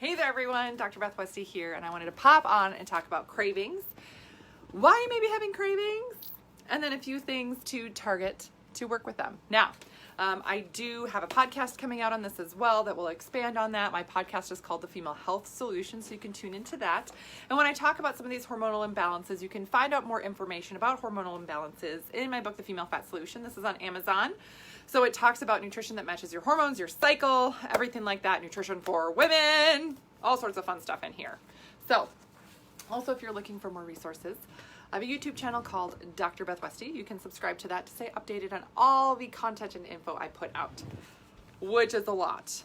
Hey there everyone, Dr. Beth Westy here, and I wanted to pop on and talk about cravings, why you may be having cravings, and then a few things to target to work with them. Now, I do have a podcast coming out on this as well that will expand on that. My podcast is called The Female Health Solution, so you can tune into that. And when I talk about some of these hormonal imbalances, you can find out more information about hormonal imbalances in my book, The Female Fat Solution. This is on Amazon. So it talks about nutrition that matches your hormones, your cycle, everything like that, nutrition for women, all sorts of fun stuff in here. So also, if you're looking for more resources, I have a YouTube channel called Dr. Beth Westy. You can subscribe to that to stay updated on all the content and info I put out, which is a lot.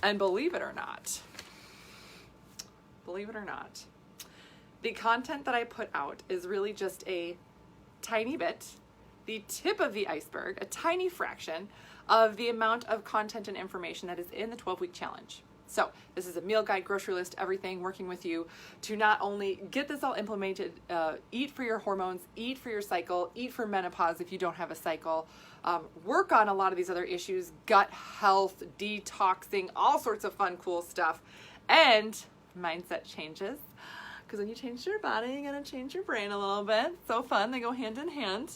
And believe it or not, the content that I put out is really just a tiny bit, the tip of the iceberg, a tiny fraction of the amount of content and information that is in the 12-week challenge. So this is a meal guide, grocery list, everything, working with you to not only get this all implemented, eat for your hormones, eat for your cycle, eat for menopause if you don't have a cycle, work on a lot of these other issues, gut health, detoxing, all sorts of fun, cool stuff, and mindset changes. Because when you change your body, you're going to change your brain a little bit. So fun. They go hand in hand.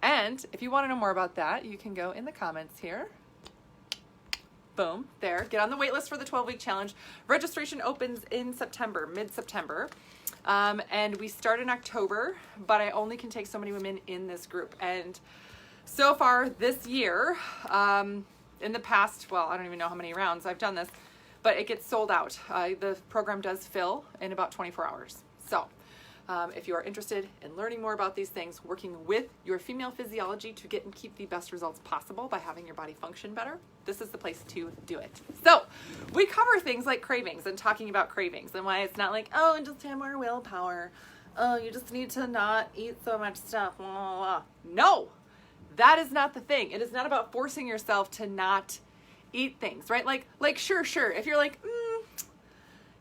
And if you want to know more about that, you can go in the comments here. Boom, there. Get on the wait list for the 12-week challenge. Registration opens in September, mid-September. And we start in October, but I only can take so many women in this group. And so far this year, in the past, well, I don't even know how many rounds I've done this, but it gets sold out. The program does fill in about 24 hours. So if you are interested in learning more about these things, working with your female physiology to get and keep the best results possible by having your body function better, this is the place to do it. So we cover things like cravings and talking about cravings and why it's not like, oh, just have more willpower. Oh, you just need to not eat so much stuff. Blah, blah, blah. No, that is not the thing. It is not about forcing yourself to not eat things, right? Like sure. If you're like,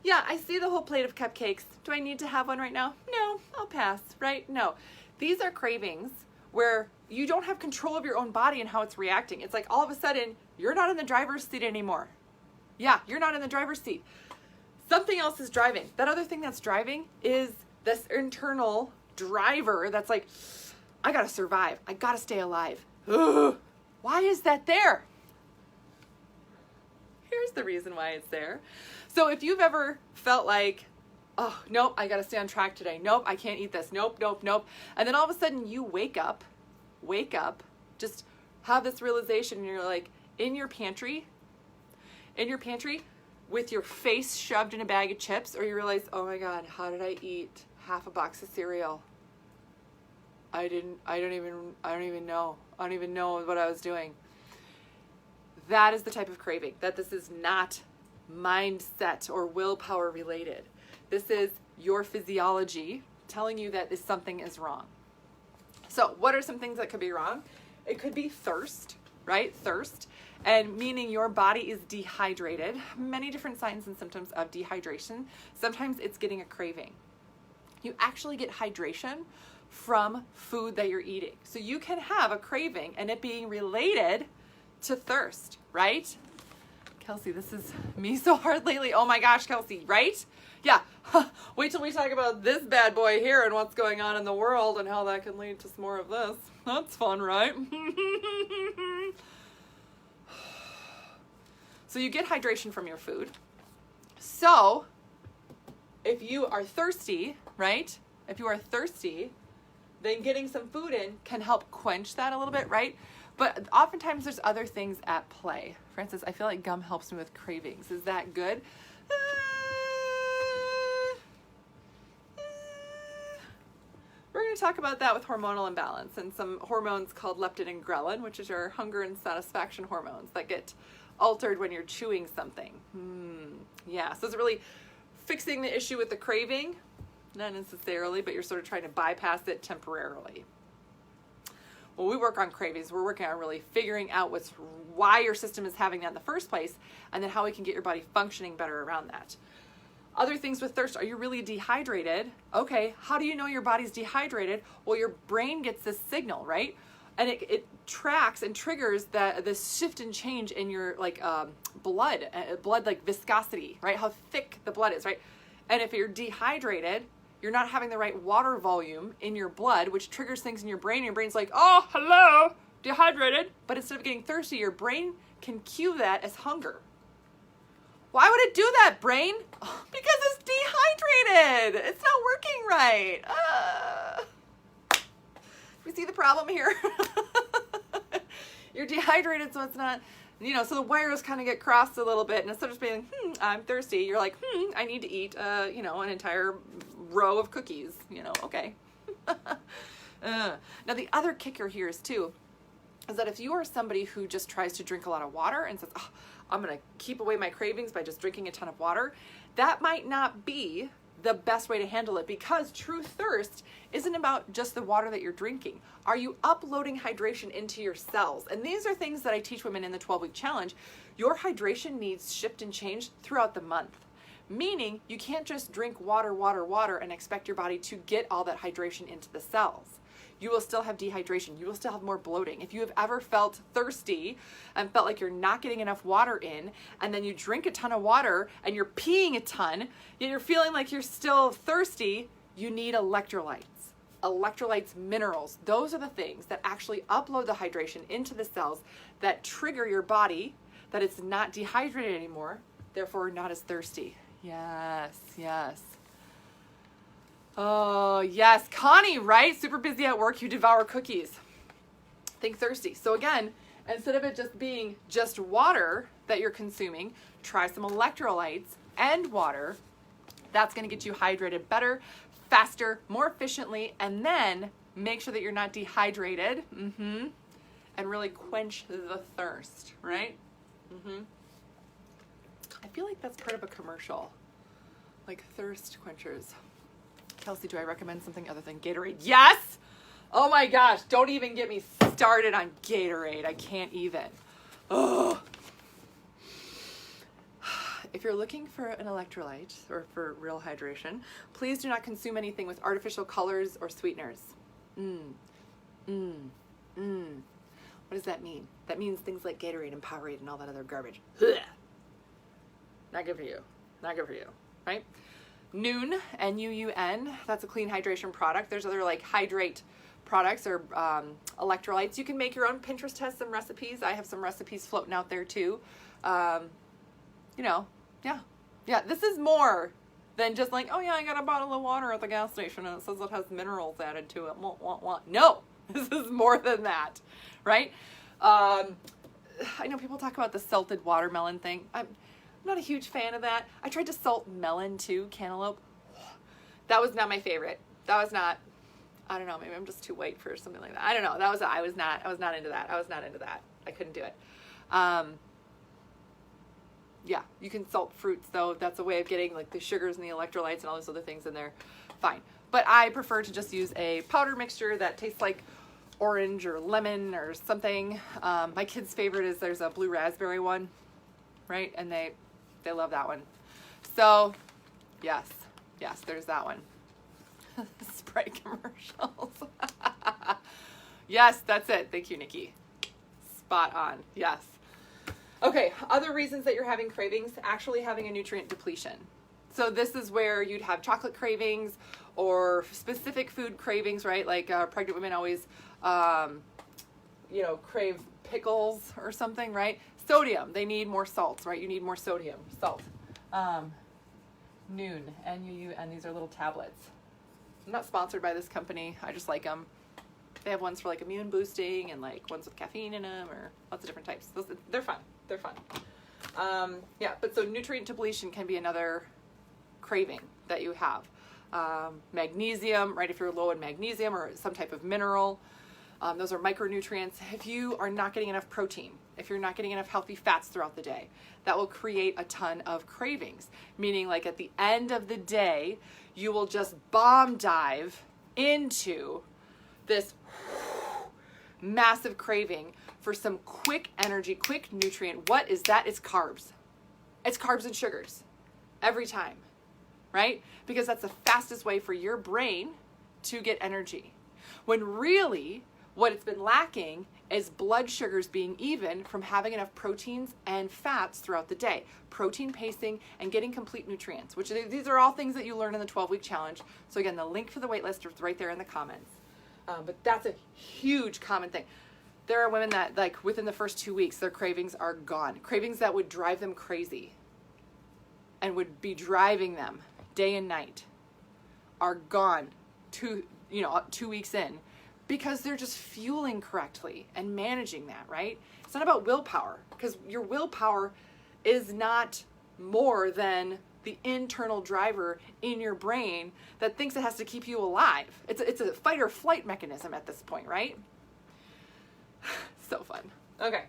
yeah, I see the whole plate of cupcakes. Do I need to have one right now? No, I'll pass, right? No. These are cravings where you don't have control of your own body and how it's reacting. It's like all of a sudden, you're not in the driver's seat anymore. Yeah, you're not in the driver's seat. Something else is driving. That other thing that's driving is this internal driver that's like, I gotta survive. I gotta stay alive. Ugh. Why is that there? Here's the reason why it's there. So if you've ever felt like, oh, nope, I got to stay on track today. Nope, I can't eat this. Nope. And then all of a sudden you wake up, just have this realization and you're like in your pantry with your face shoved in a bag of chips, or you realize, oh my God, how did I eat half a box of cereal? I don't even know what I was doing. That is the type of craving, that this is not mindset or willpower related. This is your physiology telling you that something is wrong. So what are some things that could be wrong? It could be thirst, right? Thirst, and meaning your body is dehydrated. Many different signs and symptoms of dehydration. Sometimes it's getting a craving. You actually get hydration from food that you're eating. So you can have a craving and it being related to thirst, right? Kelsey, this is me so hard lately. Oh my gosh, Kelsey, right? Yeah. Wait till we talk about this bad boy here and what's going on in the world and how that can lead to some more of this. That's fun, right? So you get hydration from your food. So if you are thirsty, right? If you are thirsty, then getting some food in can help quench that a little bit, right? But oftentimes there's other things at play. Francis, I feel like gum helps me with cravings. Is that good? We're going to talk about that with hormonal imbalance and some hormones called leptin and ghrelin, which is your hunger and satisfaction hormones that get altered when you're chewing something. Yeah, so is it really fixing the issue with the craving? Not necessarily, but you're sort of trying to bypass it temporarily. When we work on cravings, we're working on really figuring out why your system is having that in the first place, and then how we can get your body functioning better around that. Other things with thirst, are you really dehydrated? Okay, how do you know your body's dehydrated? Well, your brain gets this signal, right? and it tracks and triggers the shift and change in your like blood like viscosity, right? How thick the blood is, right? And if you're dehydrated, you're not having the right water volume in your blood, which triggers things in your brain. And your brain's like, oh, hello, dehydrated. But instead of getting thirsty, your brain can cue that as hunger. Why would it do that, brain? Oh, because it's dehydrated. It's not working right. You see the problem here? You're dehydrated, so it's not, so the wires kind of get crossed a little bit, and instead of just being, I'm thirsty, you're like, I need to eat, an entire row of cookies, okay. Now, the other kicker here is that if you are somebody who just tries to drink a lot of water and says, oh, I'm going to keep away my cravings by just drinking a ton of water, that might not be the best way to handle it, because true thirst isn't about just the water that you're drinking. Are you uploading hydration into your cells? And these are things that I teach women in the 12-week challenge. Your hydration needs shift and change throughout the month, meaning you can't just drink water and expect your body to get all that hydration into the cells. You will still have dehydration. You will still have more bloating. If you have ever felt thirsty and felt like you're not getting enough water in, and then you drink a ton of water and you're peeing a ton, yet you're feeling like you're still thirsty, you need electrolytes. Electrolytes, minerals, those are the things that actually upload the hydration into the cells that trigger your body that it's not dehydrated anymore, therefore not as thirsty. Yes. Oh, yes. Connie, right? Super busy at work, you devour cookies. Think thirsty. So again, instead of it just being just water that you're consuming, try some electrolytes and water. That's going to get you hydrated better, faster, more efficiently, and then make sure that you're not dehydrated, and really quench the thirst, right? I feel like that's part of a commercial, like thirst quenchers. Kelsey, do I recommend something other than Gatorade? Yes! Oh my gosh, don't even get me started on Gatorade. I can't even. Oh. If you're looking for an electrolyte or for real hydration, please do not consume anything with artificial colors or sweeteners. What does that mean? That means things like Gatorade and Powerade and all that other garbage. Ugh. Not good for you. Not good for you, right? Nuun, N-U-U-N, that's a clean hydration product. There's other like hydrate products or electrolytes. You can make your own. Pinterest has some recipes. I have some recipes floating out there too. Yeah. This is more than just like, oh yeah, I got a bottle of water at the gas station and it says it has minerals added to it. No, this is more than that, right? I know people talk about the salted watermelon thing. I'm not a huge fan of that. I tried to salt melon too, cantaloupe. That was not my favorite. That was not, I don't know, maybe I'm just too white for something like that. I don't know. I was not into that. I couldn't do it. Yeah, you can salt fruits though. That's a way of getting like the sugars and the electrolytes and all those other things in there. Fine. But I prefer to just use a powder mixture that tastes like orange or lemon or something. My kid's favorite is there's a blue raspberry one, right? And they love that one. So yes, there's that one. Sprite commercials. Yes, that's it. Thank you, Nikki. Spot on. Yes. Okay, other reasons that you're having cravings, actually having a nutrient depletion. So this is where you'd have chocolate cravings or specific food cravings, right? Like pregnant women always, crave pickles or something, right? Sodium, they need more salts, right? You need more sodium, salt. Nuun, N-U-U-N, these are little tablets. I'm not sponsored by this company. I just like them. They have ones for like immune boosting and like ones with caffeine in them or lots of different types. They're fun. But so nutrient depletion can be another craving that you have. Magnesium, right? If you're low in magnesium or some type of mineral, those are micronutrients. If you are not getting enough protein, if you're not getting enough healthy fats throughout the day, that will create a ton of cravings. Meaning like at the end of the day, you will just bomb dive into this massive craving for some quick energy, quick nutrient. What is that? It's carbs. It's carbs and sugars every time, right? Because that's the fastest way for your brain to get energy. When really What it's been lacking is blood sugars being even from having enough proteins and fats throughout the day. Protein pacing and getting complete nutrients, which these are all things that you learn in the 12-week challenge. So again, the link for the waitlist is right there in the comments. But that's a huge common thing. There are women that, like, within the first 2 weeks, their cravings are gone. Cravings that would drive them crazy and would be driving them day and night are gone 2 weeks in, because they're just fueling correctly and managing that, right? It's not about willpower, because your willpower is not more than the internal driver in your brain that thinks it has to keep you alive. It's a fight or flight mechanism at this point, right? So fun. Okay.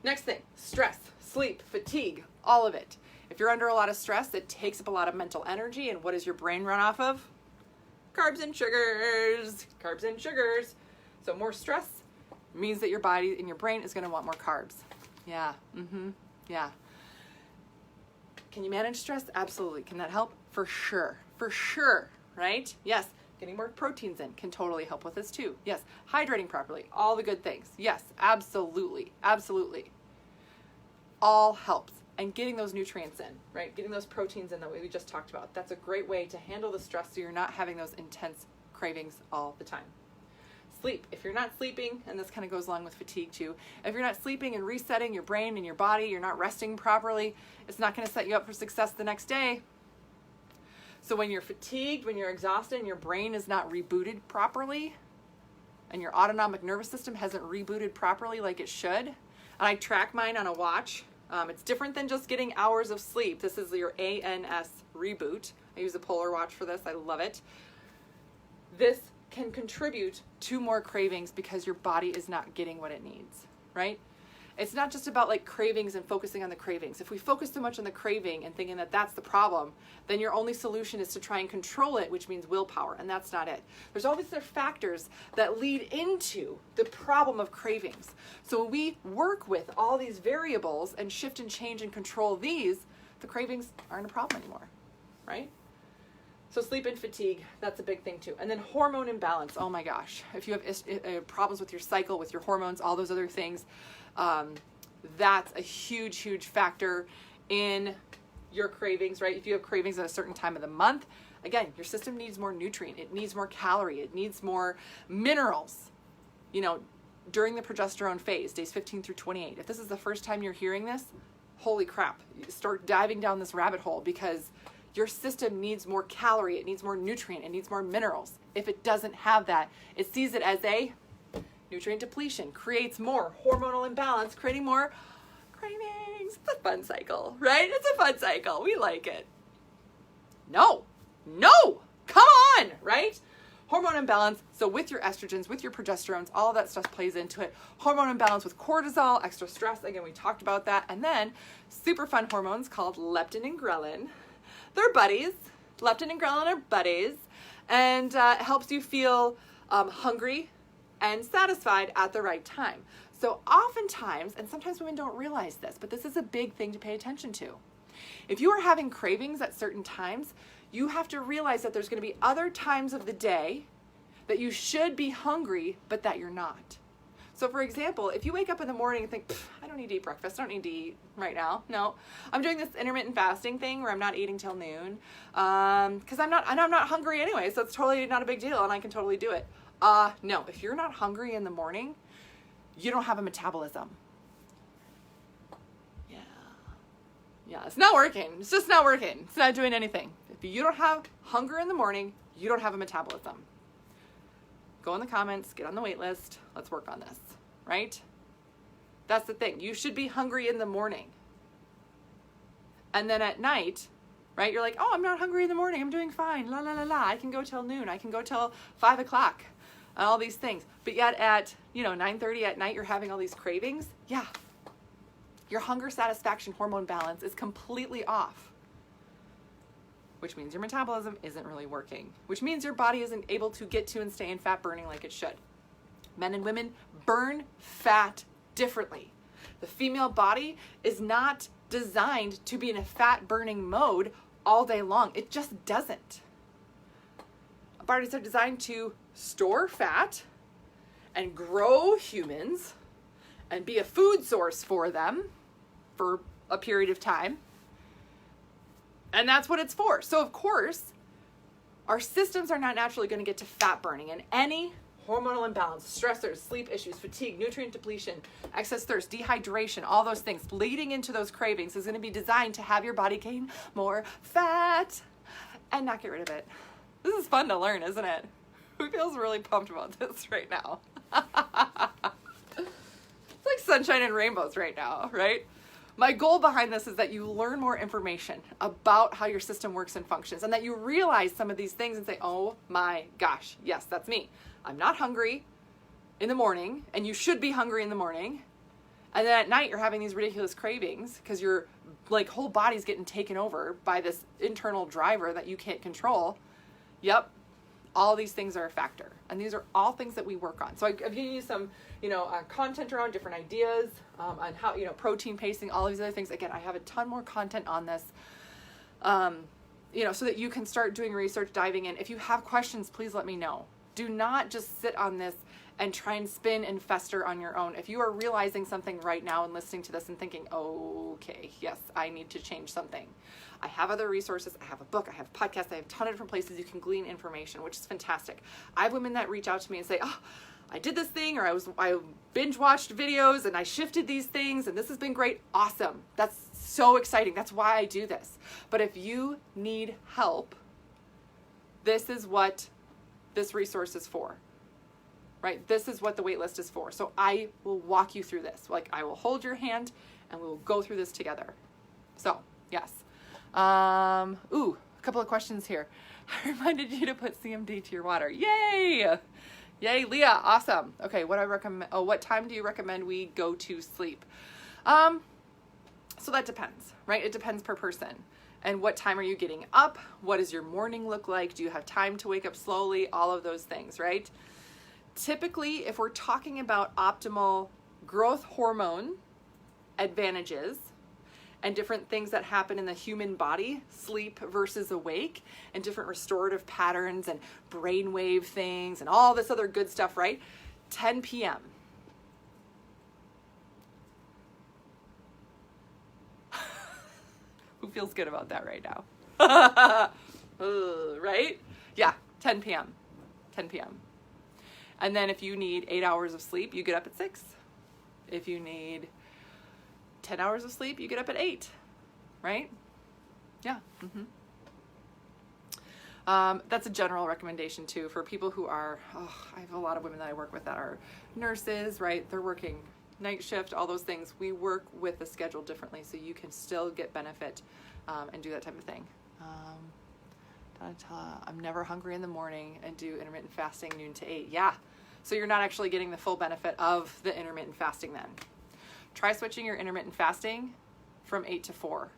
Next thing, stress, sleep, fatigue, all of it. If you're under a lot of stress, it takes up a lot of mental energy, and what does your brain run off of? Carbs and sugars. Carbs and sugars. So more stress means that your body and your brain is going to want more carbs. Yeah. Yeah. Can you manage stress? Absolutely. Can that help? For sure. For sure. Right? Yes. Getting more proteins in can totally help with this too. Yes. Hydrating properly. All the good things. Yes. Absolutely. Absolutely. All helps. And getting those nutrients in, right? Getting those proteins in that we just talked about. That's a great way to handle the stress so you're not having those intense cravings all the time. Sleep. If you're not sleeping, and this kind of goes along with fatigue too, if you're not sleeping and resetting your brain and your body, you're not resting properly, it's not going to set you up for success the next day. So when you're fatigued, when you're exhausted, and your brain is not rebooted properly, and your autonomic nervous system hasn't rebooted properly like it should, and I track mine on a watch. It's different than just getting hours of sleep. This is your ANS reboot. I use a Polar watch for this. I love it. This can contribute to more cravings because your body is not getting what it needs, right? It's not just about like cravings and focusing on the cravings. If we focus too much on the craving and thinking that that's the problem, then your only solution is to try and control it, which means willpower, and that's not it. There's all these other factors that lead into the problem of cravings. So when we work with all these variables and shift and change and control these, the cravings aren't a problem anymore, right? So sleep and fatigue, that's a big thing too. And then hormone imbalance, oh my gosh. If you have problems with your cycle, with your hormones, all those other things, that's a huge, huge factor in your cravings, right? If you have cravings at a certain time of the month, again, your system needs more nutrient. It needs more calorie. It needs more minerals, during the progesterone phase, days 15 through 28. If this is the first time you're hearing this, holy crap, start diving down this rabbit hole, because your system needs more calorie, it needs more nutrient, it needs more minerals. If it doesn't have that, it sees it as a nutrient depletion, creates more hormonal imbalance, creating more cravings. It's a fun cycle, right? It's a fun cycle. We like it. No, come on, right? Hormone imbalance, so with your estrogens, with your progesterones, all of that stuff plays into it. Hormone imbalance with cortisol, extra stress, again, we talked about that. And then super fun hormones called leptin and ghrelin. They're buddies. Leptin and ghrelin are buddies, and it helps you feel hungry and satisfied at the right time. So oftentimes, and sometimes women don't realize this, but this is a big thing to pay attention to. If you are having cravings at certain times, you have to realize that there's going to be other times of the day that you should be hungry, but that you're not. So for example, if you wake up in the morning and think, I don't need to eat breakfast, I don't need to eat right now. No, I'm doing this intermittent fasting thing where I'm not eating till noon, because I'm not hungry anyway, so it's totally not a big deal and I can totally do it. No, if you're not hungry in the morning, you don't have a metabolism. Yeah, it's not working. It's just not working. It's not doing anything. If you don't have hunger in the morning, you don't have a metabolism. Go in the comments, get on the wait list. Let's work on this, right? That's the thing. You should be hungry in the morning. And then at night, right, you're like, oh, I'm not hungry in the morning. I'm doing fine. La, la, la, la. I can go till noon. I can go till 5 o'clock. And all these things. But yet at, 9:30 at night, you're having all these cravings. Yeah. Your hunger satisfaction hormone balance is completely off, which means your metabolism isn't really working, which means your body isn't able to get to and stay in fat burning like it should. Men and women burn fat differently. The female body is not designed to be in a fat burning mode all day long. It just doesn't. Bodies are designed to store fat and grow humans and be a food source for them for a period of time. And that's what it's for. So of course, our systems are not naturally going to get to fat burning, and any hormonal imbalance, stressors, sleep issues, fatigue, nutrient depletion, excess thirst, dehydration, all those things leading into those cravings is going to be designed to have your body gain more fat and not get rid of it. This is fun to learn, isn't it? Who feels really pumped about this right now? It's like sunshine and rainbows right now, right? My goal behind this is that you learn more information about how your system works and functions, and that you realize some of these things and say, oh my gosh, yes, that's me. I'm not hungry in the morning, and you should be hungry in the morning. And then at night you're having these ridiculous cravings because your like whole body's getting taken over by this internal driver that you can't control. Yep. All these things are a factor, and these are all things that we work on. So I've given you some, content around different ideas on how, protein pacing, all these other things. Again, I have a ton more content on this, so that you can start doing research, diving in. If you have questions, please let me know. Do not just sit on this and try and spin and fester on your own. If you are realizing something right now and listening to this and thinking, okay, yes, I need to change something, I have other resources. I have a book, I have podcasts, I have a ton of different places you can glean information, which is fantastic. I have women that reach out to me and say, I did this thing, or I binge watched videos and I shifted these things and this has been great. Awesome. That's so exciting. That's why I do this. But if you need help, this is what this resource is for, right? This is what the waitlist is for. So I will walk you through this. Like, I will hold your hand and we will go through this together. So yes. A couple of questions here. I reminded you to put CMD to your water. Yay! Yay, Leah. Awesome. Okay. What time do you recommend we go to sleep? So that depends, right? It depends per person. And what time are you getting up? What does your morning look like? Do you have time to wake up slowly? All of those things, right? Typically, if we're talking about optimal growth hormone advantages and different things that happen in the human body, sleep versus awake, and different restorative patterns and brainwave things and all this other good stuff, right? 10 p.m. Who feels good about that right now? Right? Yeah, 10 p.m. 10 p.m. And then if you need 8 hours of sleep, you get up at 6. If you need 10 hours of sleep, you get up at 8, right? Yeah. That's a general recommendation too for people who are, I have a lot of women that I work with that are nurses, right? They're working night shift, all those things. We work with the schedule differently so you can still get benefit and do that type of thing. I'm never hungry in the morning and do intermittent fasting noon to 8. Yeah. So you're not actually getting the full benefit of the intermittent fasting then. Try switching your intermittent fasting from 8 to 4.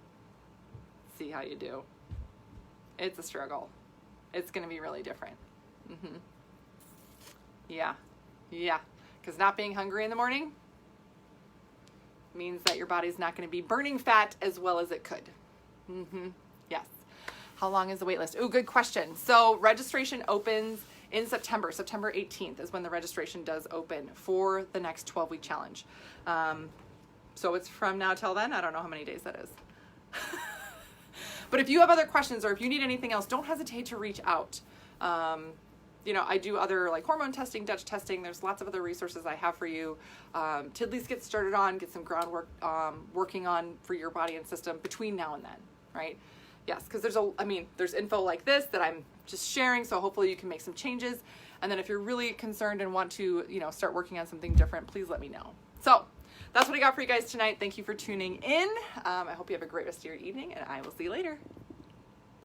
See how you do. It's a struggle. It's going to be really different. Yeah. Because not being hungry in the morning means that your body's not going to be burning fat as well as it could. Yes. How long is the wait list? Oh, good question. So registration opens in September. September 18th is when the registration does open for the next 12-week challenge. So it's from now till then. I don't know how many days that is. But if you have other questions or if you need anything else, don't hesitate to reach out. I do other like hormone testing, Dutch testing. There's lots of other resources I have for you to at least get started on, get some groundwork working on for your body and system between now and then, right? Yes, because there's info like this that I'm just sharing, so hopefully you can make some changes. And then if you're really concerned and want to, start working on something different, please let me know. So that's what I got for you guys tonight. Thank you for tuning in. I hope you have a great rest of your evening, and I will see you later.